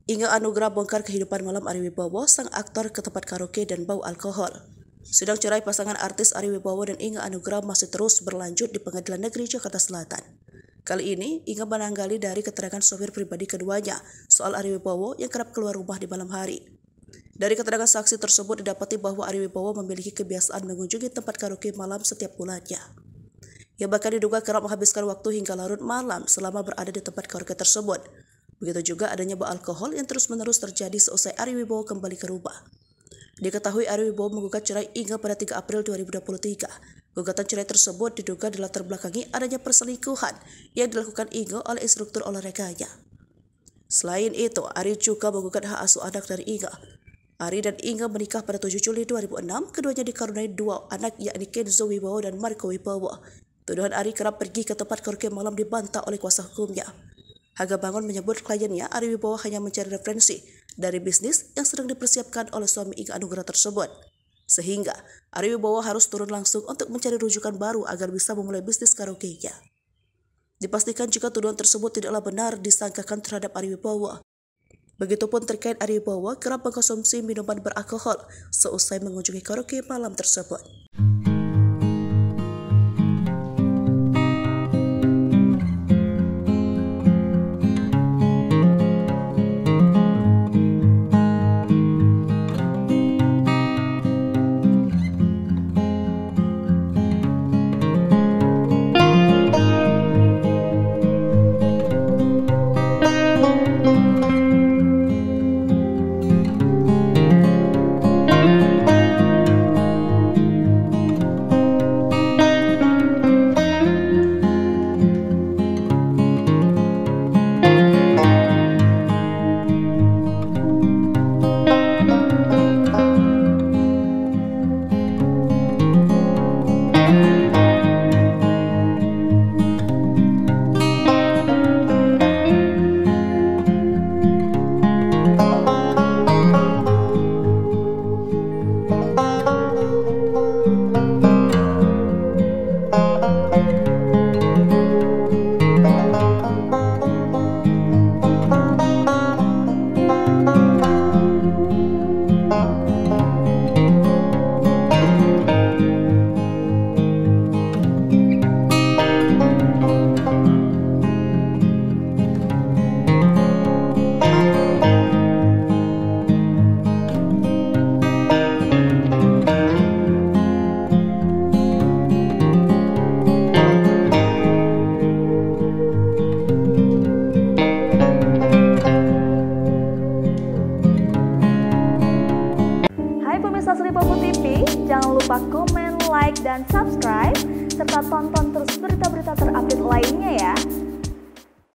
Inga Anugrah bongkar kehidupan malam Ari Wibowo, sang aktor ke tempat karaoke dan bau alkohol. Sidang cerai pasangan artis Ari Wibowo dan Inga Anugrah masih terus berlanjut di Pengadilan Negeri Jakarta Selatan. Kali ini, Inga menanggali dari keterangan sopir pribadi keduanya soal Ari Wibowo yang kerap keluar rumah di malam hari. Dari keterangan saksi tersebut didapati bahwa Ari Wibowo memiliki kebiasaan mengunjungi tempat karaoke malam setiap bulannya. Ia bahkan diduga kerap menghabiskan waktu hingga larut malam selama berada di tempat karaoke tersebut. Begitu juga adanya bau alkohol yang terus-menerus terjadi seusai Ari Wibowo kembali ke rumah. Diketahui Ari Wibowo menggugat cerai Inga pada 3 April 2023. Gugatan cerai tersebut diduga dilatar belakangi adanya perselingkuhan yang dilakukan Inga oleh instruktur olahraganya. Selain itu, Ari juga menggugat hak asuh anak dari Inga. Ari dan Inga menikah pada 7 Juli 2006, keduanya dikaruniai 2 anak yakni Kenzo Wibowo dan Marco Wibowo. Tuduhan Ari kerap pergi ke tempat karaoke malam dibantah oleh kuasa hukumnya. Haga Bangun menyebut kliennya Ari Wibowo hanya mencari referensi dari bisnis yang sedang dipersiapkan oleh suami Inga Anugrah tersebut. Sehingga Ari Wibowo harus turun langsung untuk mencari rujukan baru agar bisa memulai bisnis karaoke-nya. Dipastikan jika tuduhan tersebut tidaklah benar disangkakan terhadap Ari Wibowo. Begitupun terkait Ari Wibowo kerap mengkonsumsi minuman beralkohol seusai mengunjungi karaoke malam tersebut. Jangan lupa komen, like, dan subscribe, serta tonton terus berita-berita terupdate lainnya ya.